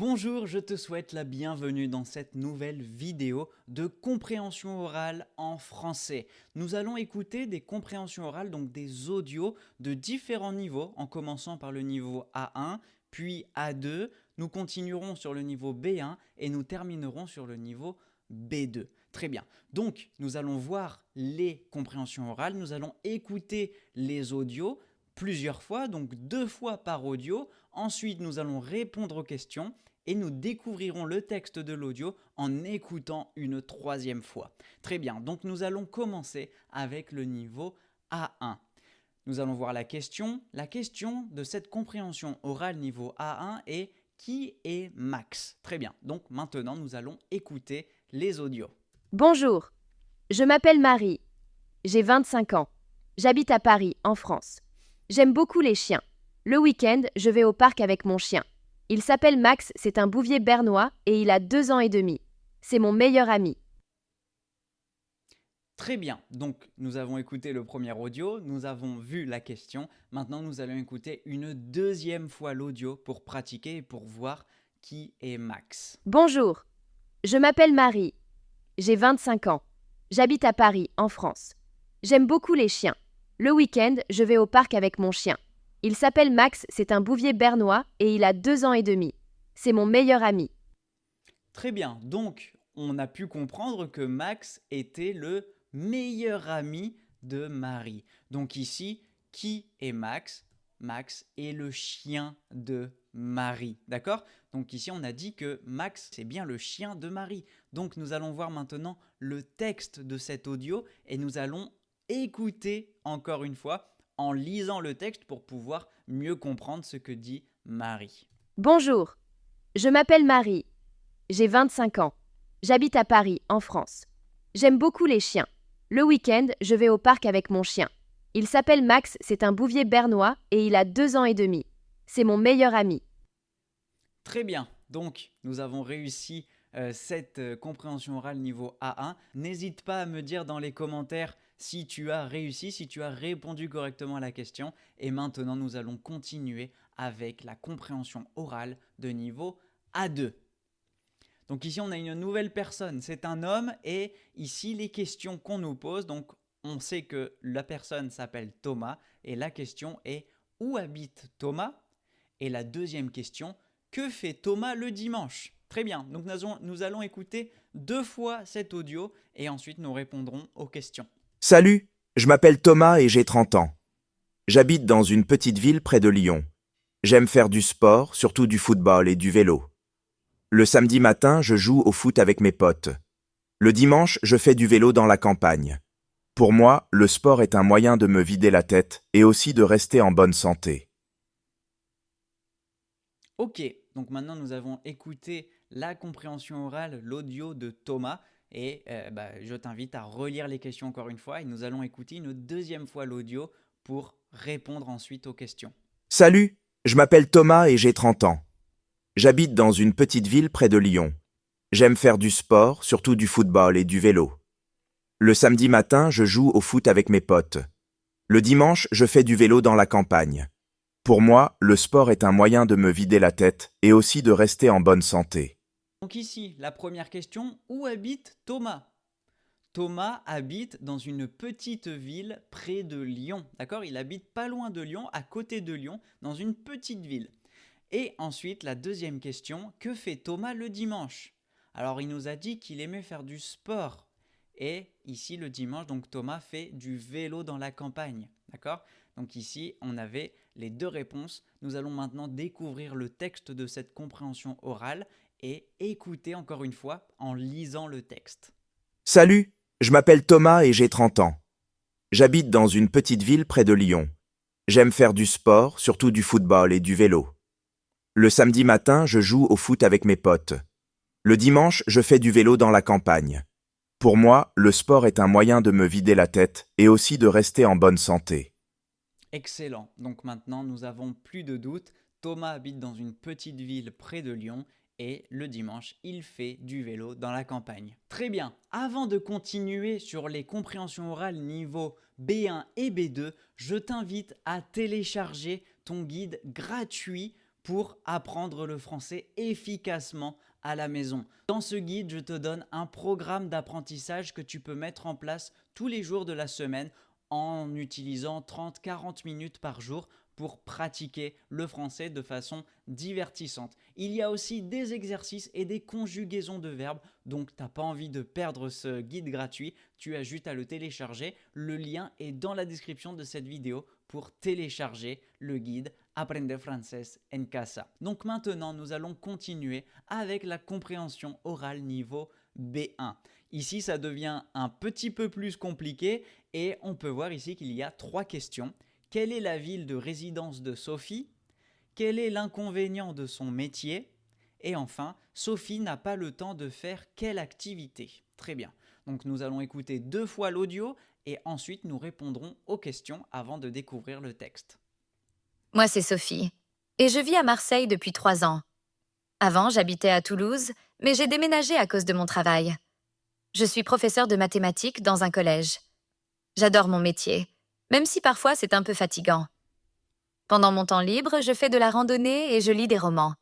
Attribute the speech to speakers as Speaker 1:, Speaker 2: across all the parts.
Speaker 1: Bonjour, je te souhaite la bienvenue dans cette nouvelle vidéo de compréhension orale en français. Nous allons écouter des compréhensions orales, donc des audios de différents niveaux, en commençant par le niveau A1, puis A2. Nous continuerons sur le niveau B1 et nous terminerons sur le niveau B2. Très bien. Donc, nous allons voir les compréhensions orales, nous allons écouter les audios plusieurs fois, donc 2 fois par audio. Ensuite, nous allons répondre aux questions et nous découvrirons le texte de l'audio en écoutant une 3e fois. Très bien, donc nous allons commencer avec le niveau A1. Nous allons voir la question. La question de cette compréhension orale niveau A1 est « Qui est Max ?» Très bien, donc maintenant nous allons écouter les audios.
Speaker 2: Bonjour, je m'appelle Marie, j'ai 25 ans, j'habite à Paris, en France. J'aime beaucoup les chiens. Le week-end, je vais au parc avec mon chien. Il s'appelle Max, c'est un bouvier bernois et il a 2 ans et demi. C'est mon meilleur ami.
Speaker 1: Très bien, donc nous avons écouté le premier audio, nous avons vu la question, maintenant nous allons écouter une 2e fois l'audio pour pratiquer et pour voir qui est Max.
Speaker 2: Bonjour, je m'appelle Marie, j'ai 25 ans, j'habite à Paris, en France. J'aime beaucoup les chiens. Le week-end, je vais au parc avec mon chien. Il s'appelle Max, c'est un bouvier bernois et il a 2 ans et demi. C'est mon meilleur ami.
Speaker 1: Très bien, donc on a pu comprendre que Max était le meilleur ami de Marie. Donc ici, qui est Max? Max est le chien de Marie, d'accord? Donc ici, on a dit que Max, c'est bien le chien de Marie. Donc nous allons voir maintenant le texte de cet audio et nous allons écouter encore une fois en lisant le texte pour pouvoir mieux comprendre ce que dit Marie.
Speaker 2: Bonjour, je m'appelle Marie, j'ai 25 ans, j'habite à Paris, en France. J'aime beaucoup les chiens. Le week-end, je vais au parc avec mon chien. Il s'appelle Max, c'est un bouvier bernois et il a 2 ans et demi. C'est mon meilleur ami.
Speaker 1: Très bien, donc nous avons réussi cette compréhension orale niveau A1. N'hésite pas à me dire dans les commentaires si tu as réussi, si tu as répondu correctement à la question. Et maintenant, nous allons continuer avec la compréhension orale de niveau A2. Donc ici, on a une nouvelle personne, c'est un homme et ici, les questions qu'on nous pose, donc on sait que la personne s'appelle Thomas et la question est « Où habite Thomas ?» Et la deuxième question, que fait Thomas le dimanche? Très bien, donc nous allons écouter 2 fois cet audio et ensuite nous répondrons aux questions.
Speaker 3: Salut, je m'appelle Thomas et j'ai 30 ans. J'habite dans une petite ville près de Lyon. J'aime faire du sport, surtout du football et du vélo. Le samedi matin, je joue au foot avec mes potes. Le dimanche, je fais du vélo dans la campagne. Pour moi, le sport est un moyen de me vider la tête et aussi de rester en bonne santé.
Speaker 1: Ok, donc maintenant nous avons écouté la compréhension orale, l'audio de Thomas et je t'invite à relire les questions encore une fois et nous allons écouter une 2e fois l'audio pour répondre ensuite aux questions.
Speaker 3: Salut, je m'appelle Thomas et j'ai 30 ans. J'habite dans une petite ville près de Lyon. J'aime faire du sport, surtout du football et du vélo. Le samedi matin, je joue au foot avec mes potes. Le dimanche, je fais du vélo dans la campagne. Pour moi, le sport est un moyen de me vider la tête et aussi de rester en bonne santé.
Speaker 1: Donc ici, la première question, où habite Thomas? Thomas habite dans une petite ville près de Lyon, d'accord? Il habite pas loin de Lyon, à côté de Lyon, dans une petite ville. Et ensuite, la deuxième question, que fait Thomas le dimanche? Alors, il nous a dit qu'il aimait faire du sport. Et ici, le dimanche, donc Thomas fait du vélo dans la campagne, d'accord? Donc ici, on avait les 2 réponses. Nous allons maintenant découvrir le texte de cette compréhension orale et écouter encore une fois en lisant le texte.
Speaker 3: Salut, je m'appelle Thomas et j'ai 30 ans. J'habite dans une petite ville près de Lyon. J'aime faire du sport, surtout du football et du vélo. Le samedi matin, je joue au foot avec mes potes. Le dimanche, je fais du vélo dans la campagne. Pour moi, le sport est un moyen de me vider la tête et aussi de rester en bonne santé.
Speaker 1: Excellent. Donc maintenant, nous avons plus de doute. Thomas habite dans une petite ville près de Lyon et le dimanche, il fait du vélo dans la campagne. Très bien. Avant de continuer sur les compréhensions orales niveau B1 et B2, je t'invite à télécharger ton guide gratuit pour apprendre le français efficacement à la maison. Dans ce guide, je te donne un programme d'apprentissage que tu peux mettre en place tous les jours de la semaine en utilisant 30-40 minutes par jour pour pratiquer le français de façon divertissante. Il y a aussi des exercices et des conjugaisons de verbes, donc tu n'as pas envie de perdre ce guide gratuit, tu as juste à le télécharger. Le lien est dans la description de cette vidéo pour télécharger le guide Aprender Francés en Casa. Donc maintenant, nous allons continuer avec la compréhension orale niveau B1. Ici, ça devient un petit peu plus compliqué et on peut voir ici qu'il y a 3 questions. Quelle est la ville de résidence de Sophie? Quel est l'inconvénient de son métier? Et enfin, Sophie n'a pas le temps de faire quelle activité? Très bien. Donc nous allons écouter 2 fois l'audio et ensuite nous répondrons aux questions avant de découvrir le texte.
Speaker 4: Moi, c'est Sophie. Et je vis à Marseille depuis 3 ans. Avant, j'habitais à Toulouse, mais j'ai déménagé à cause de mon travail. Je suis professeure de mathématiques dans un collège. J'adore mon métier, même si parfois c'est un peu fatigant. Pendant mon temps libre, je fais de la randonnée et je lis des romans.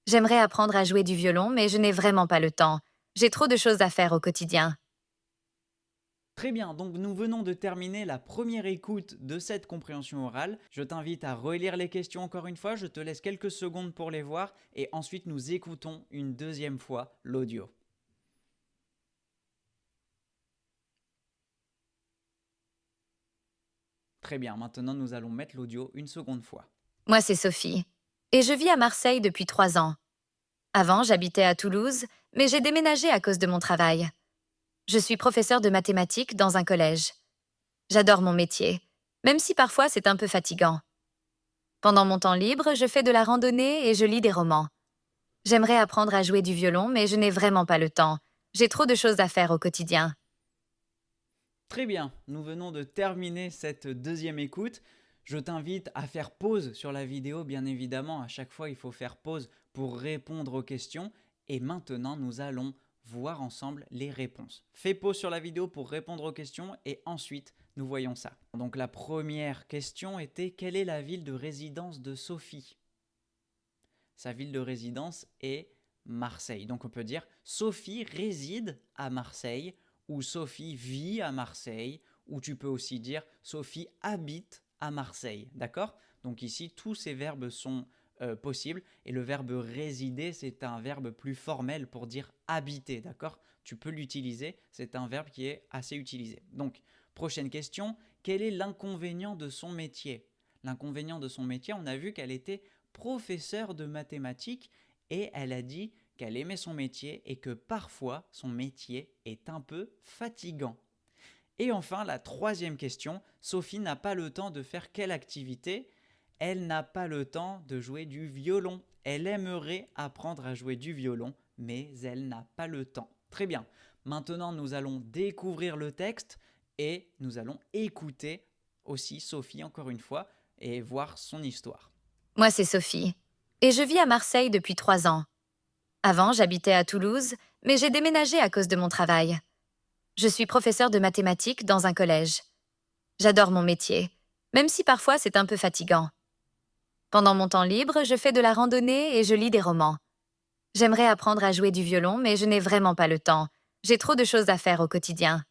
Speaker 4: J'aimerais apprendre à jouer du violon, mais je n'ai vraiment pas le temps. J'ai trop de choses à faire au quotidien.
Speaker 1: Très bien, donc nous venons de terminer la première écoute de cette compréhension orale. Je t'invite à relire les questions encore une fois, je te laisse quelques secondes pour les voir et ensuite nous écoutons une deuxième fois l'audio. Très bien, maintenant nous allons mettre l'audio une seconde fois.
Speaker 4: Moi, c'est Sophie. Et je vis à Marseille depuis 3 ans. Avant, j'habitais à Toulouse, mais j'ai déménagé à cause de mon travail. Je suis professeure de mathématiques dans un collège. J'adore mon métier, même si parfois c'est un peu fatigant. Pendant mon temps libre, je fais de la randonnée et je lis des romans. J'aimerais apprendre à jouer du violon, mais je n'ai vraiment pas le temps. J'ai trop de choses à faire au quotidien.
Speaker 1: Très bien, nous venons de terminer cette deuxième écoute. Je t'invite à faire pause sur la vidéo, bien évidemment. À chaque fois, il faut faire pause pour répondre aux questions. Et maintenant, nous allons voir ensemble les réponses. Fais pause sur la vidéo pour répondre aux questions et ensuite, nous voyons ça. Donc la première question était: quelle est la ville de résidence de Sophie? Sa ville de résidence est Marseille. Donc on peut dire Sophie réside à Marseille ou Sophie vit à Marseille, ou tu peux aussi dire Sophie habite à Marseille. D'accord? Donc ici, tous ces verbes sont possibles et le verbe résider, c'est un verbe plus formel pour dire habiter. D'accord? Tu peux l'utiliser, c'est un verbe qui est assez utilisé. Donc, prochaine question, quel est l'inconvénient de son métier? L'inconvénient de son métier, on a vu qu'elle était professeure de mathématiques et elle a dit qu'elle aimait son métier et que parfois son métier est un peu fatigant. Et enfin, la troisième question, Sophie n'a pas le temps de faire quelle activité? Elle n'a pas le temps de jouer du violon. Elle aimerait apprendre à jouer du violon, mais elle n'a pas le temps. Très bien. Maintenant, nous allons découvrir le texte et nous allons écouter aussi Sophie encore une fois et voir son histoire.
Speaker 4: Moi, c'est Sophie. Et je vis à Marseille depuis 3 ans. Avant, j'habitais à Toulouse, mais j'ai déménagé à cause de mon travail. Je suis professeure de mathématiques dans un collège. J'adore mon métier, même si parfois c'est un peu fatigant. Pendant mon temps libre, je fais de la randonnée et je lis des romans. J'aimerais apprendre à jouer du violon, mais je n'ai vraiment pas le temps. J'ai trop de choses à faire au quotidien.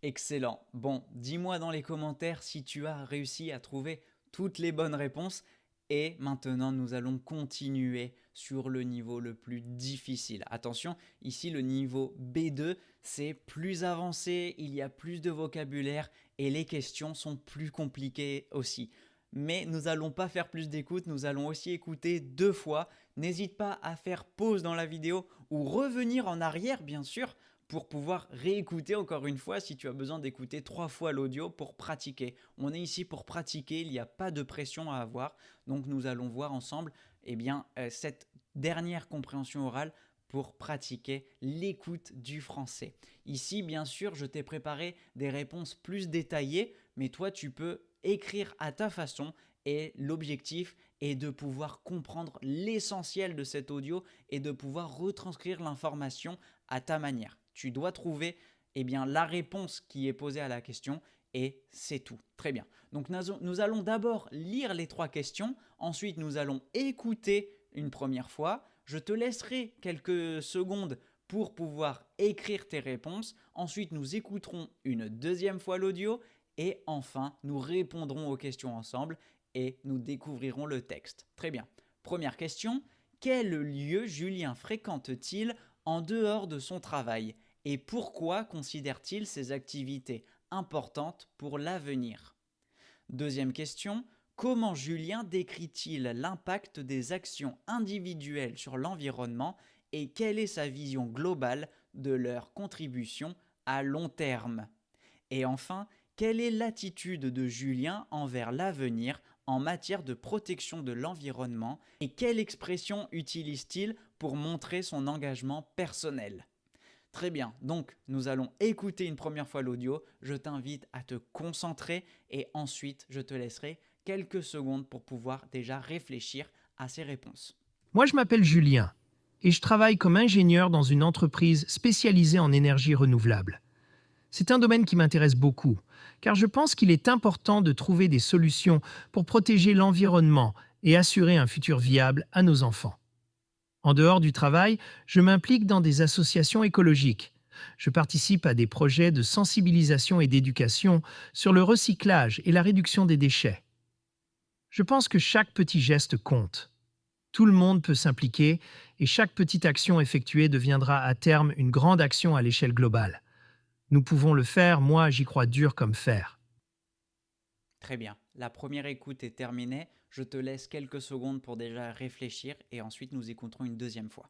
Speaker 1: Excellent. Bon, dis-moi dans les commentaires si tu as réussi à trouver toutes les bonnes réponses. Et maintenant, nous allons continuer sur le niveau le plus difficile. Attention, ici, le niveau B2, c'est plus avancé, il y a plus de vocabulaire et les questions sont plus compliquées aussi. Mais nous n'allons pas faire plus d'écoute, nous allons aussi écouter 2 fois. N'hésite pas à faire pause dans la vidéo ou revenir en arrière, bien sûr, pour pouvoir réécouter encore une fois si tu as besoin d'écouter 3 fois l'audio pour pratiquer. On est ici pour pratiquer, il n'y a pas de pression à avoir. Donc nous allons voir ensemble cette dernière compréhension orale pour pratiquer l'écoute du français. Ici, bien sûr, je t'ai préparé des réponses plus détaillées, mais toi, tu peux écrire à ta façon et l'objectif est de pouvoir comprendre l'essentiel de cet audio et de pouvoir retranscrire l'information à ta manière. Tu dois trouver la réponse qui est posée à la question et c'est tout. Très bien. Donc nous allons d'abord lire les 3 questions, ensuite nous allons écouter une première fois. Je te laisserai quelques secondes pour pouvoir écrire tes réponses. Ensuite, nous écouterons une deuxième fois l'audio et enfin, nous répondrons aux questions ensemble et nous découvrirons le texte. Très bien. Première question. Quel lieu Julien fréquente-t-il en dehors de son travail et pourquoi considère-t-il ces activités importantes pour l'avenir? Deuxième question. Comment Julien décrit-il l'impact des actions individuelles sur l'environnement et quelle est sa vision globale de leur contribution à long terme? Et enfin, quelle est l'attitude de Julien envers l'avenir en matière de protection de l'environnement et quelle expression utilise-t-il pour montrer son engagement personnel? Très bien, donc nous allons écouter une première fois l'audio, je t'invite à te concentrer et ensuite je te laisserai quelques secondes pour pouvoir déjà réfléchir à ces réponses.
Speaker 5: Moi, je m'appelle Julien et je travaille comme ingénieur dans une entreprise spécialisée en énergie renouvelable. C'est un domaine qui m'intéresse beaucoup, car je pense qu'il est important de trouver des solutions pour protéger l'environnement et assurer un futur viable à nos enfants. En dehors du travail, je m'implique dans des associations écologiques. Je participe à des projets de sensibilisation et d'éducation sur le recyclage et la réduction des déchets. Je pense que chaque petit geste compte. Tout le monde peut s'impliquer et chaque petite action effectuée deviendra à terme une grande action à l'échelle globale. Nous pouvons le faire, moi j'y crois dur comme fer.
Speaker 1: Très bien, la première écoute est terminée, je te laisse quelques secondes pour déjà réfléchir et ensuite nous écouterons une deuxième fois.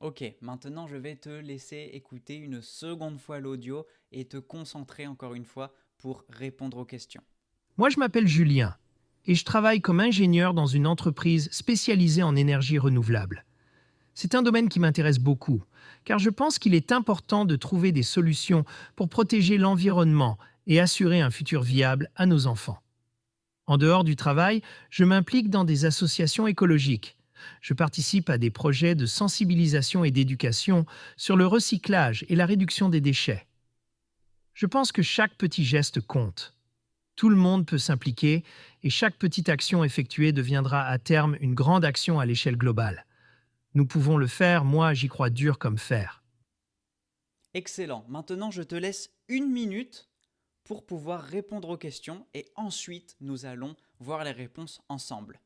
Speaker 1: Ok, maintenant je vais te laisser écouter une seconde fois l'audio et te concentrer encore une fois pour répondre aux questions.
Speaker 5: Moi je m'appelle Julien et je travaille comme ingénieur dans une entreprise spécialisée en énergie renouvelable. C'est un domaine qui m'intéresse beaucoup, car je pense qu'il est important de trouver des solutions pour protéger l'environnement et assurer un futur viable à nos enfants. En dehors du travail, je m'implique dans des associations écologiques. Je participe à des projets de sensibilisation et d'éducation sur le recyclage et la réduction des déchets. Je pense que chaque petit geste compte. Tout le monde peut s'impliquer et chaque petite action effectuée deviendra à terme une grande action à l'échelle globale. Nous pouvons le faire, moi j'y crois dur comme fer.
Speaker 1: Excellent, maintenant je te laisse 1 minute pour pouvoir répondre aux questions et ensuite nous allons voir les réponses ensemble.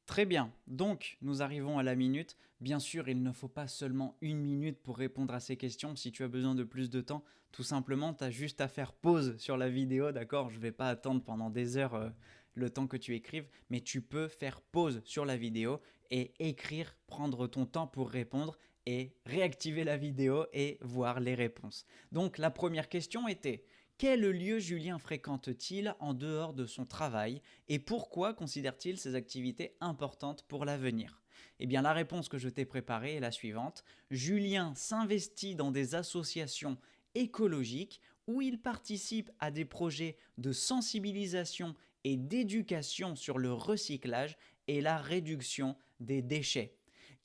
Speaker 1: Très bien, donc nous arrivons à la minute. Bien sûr, il ne faut pas seulement 1 minute pour répondre à ces questions. Si tu as besoin de plus de temps, tout simplement, tu as juste à faire pause sur la vidéo, d'accord? Je ne vais pas attendre pendant des heures le temps que tu écrives, mais tu peux faire pause sur la vidéo et écrire, prendre ton temps pour répondre et réactiver la vidéo et voir les réponses. Donc la première question était: quel lieu Julien fréquente-t-il en dehors de son travail et pourquoi considère-t-il ces activités importantes pour l'avenir? Eh bien, la réponse que je t'ai préparée est la suivante. Julien s'investit dans des associations écologiques où il participe à des projets de sensibilisation et d'éducation sur le recyclage et la réduction des déchets.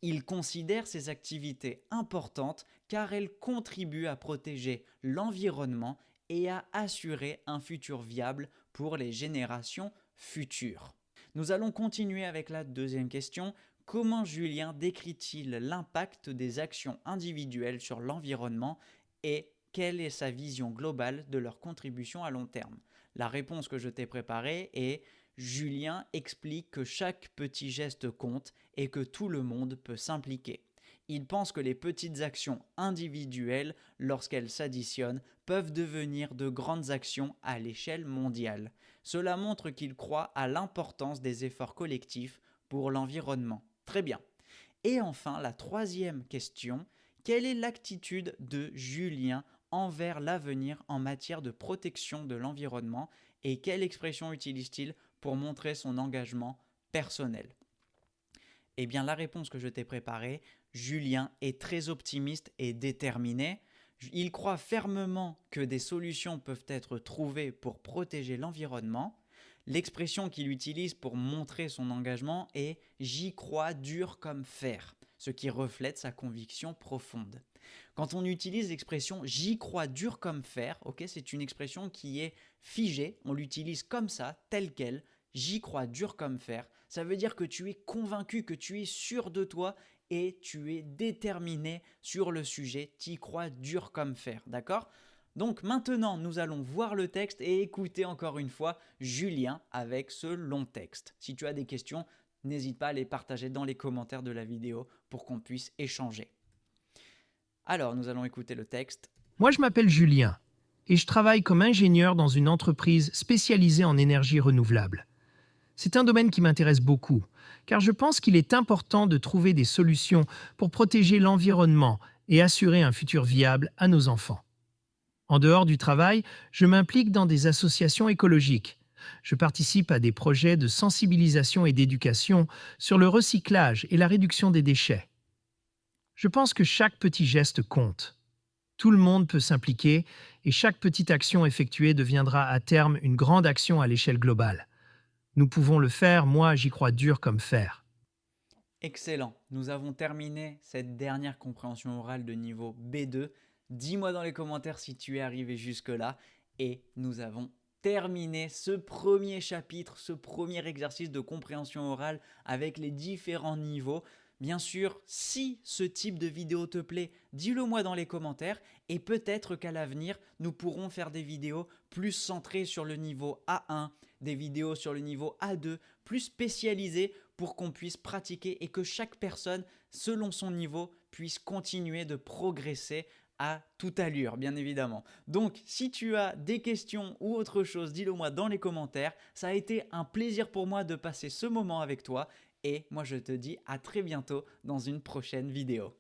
Speaker 1: Il considère ces activités importantes car elles contribuent à protéger l'environnement et à assurer un futur viable pour les générations futures. Nous allons continuer avec la deuxième question. Comment Julien décrit-il l'impact des actions individuelles sur l'environnement et quelle est sa vision globale de leur contribution à long terme? La réponse que je t'ai préparée est: Julien explique que chaque petit geste compte et que tout le monde peut s'impliquer. Il pense que les petites actions individuelles, lorsqu'elles s'additionnent, peuvent devenir de grandes actions à l'échelle mondiale. Cela montre qu'il croit à l'importance des efforts collectifs pour l'environnement. Très bien. Et enfin, la troisième question: quelle est l'attitude de Julien envers l'avenir en matière de protection de l'environnement et quelle expression utilise-t-il pour montrer son engagement personnel? Eh bien, la réponse que je t'ai préparée: Julien est très optimiste et déterminé. Il croit fermement que des solutions peuvent être trouvées pour protéger l'environnement. L'expression qu'il utilise pour montrer son engagement est « j'y crois dur comme fer », ce qui reflète sa conviction profonde. Quand on utilise l'expression « j'y crois dur comme fer », c'est une expression qui est figée, on l'utilise comme ça, telle quelle, j'y crois dur comme fer. Ça veut dire que tu es convaincu, que tu es sûr de toi et tu es déterminé sur le sujet, tu y crois dur comme fer, d'accord ? Donc maintenant, nous allons voir le texte et écouter encore une fois Julien avec ce long texte. Si tu as des questions, n'hésite pas à les partager dans les commentaires de la vidéo pour qu'on puisse échanger. Alors, nous allons écouter le texte.
Speaker 5: Moi, je m'appelle Julien et je travaille comme ingénieur dans une entreprise spécialisée en énergie renouvelable. C'est un domaine qui m'intéresse beaucoup, car je pense qu'il est important de trouver des solutions pour protéger l'environnement et assurer un futur viable à nos enfants. En dehors du travail, je m'implique dans des associations écologiques. Je participe à des projets de sensibilisation et d'éducation sur le recyclage et la réduction des déchets. Je pense que chaque petit geste compte. Tout le monde peut s'impliquer et chaque petite action effectuée deviendra à terme une grande action à l'échelle globale. Nous pouvons le faire, moi j'y crois dur comme fer.
Speaker 1: Excellent, nous avons terminé cette dernière compréhension orale de niveau B2. Dis-moi dans les commentaires si tu es arrivé jusque-là et nous avons terminé ce premier chapitre, ce premier exercice de compréhension orale avec les différents niveaux. Bien sûr, si ce type de vidéo te plaît, dis-le moi dans les commentaires et peut-être qu'à l'avenir, nous pourrons faire des vidéos plus centrées sur le niveau A1, des vidéos sur le niveau A2, plus spécialisées pour qu'on puisse pratiquer et que chaque personne, selon son niveau, puisse continuer de progresser à toute allure, bien évidemment. Donc, si tu as des questions ou autre chose, dis-le moi dans les commentaires. Ça a été un plaisir pour moi de passer ce moment avec toi et moi je te dis à très bientôt dans une prochaine vidéo.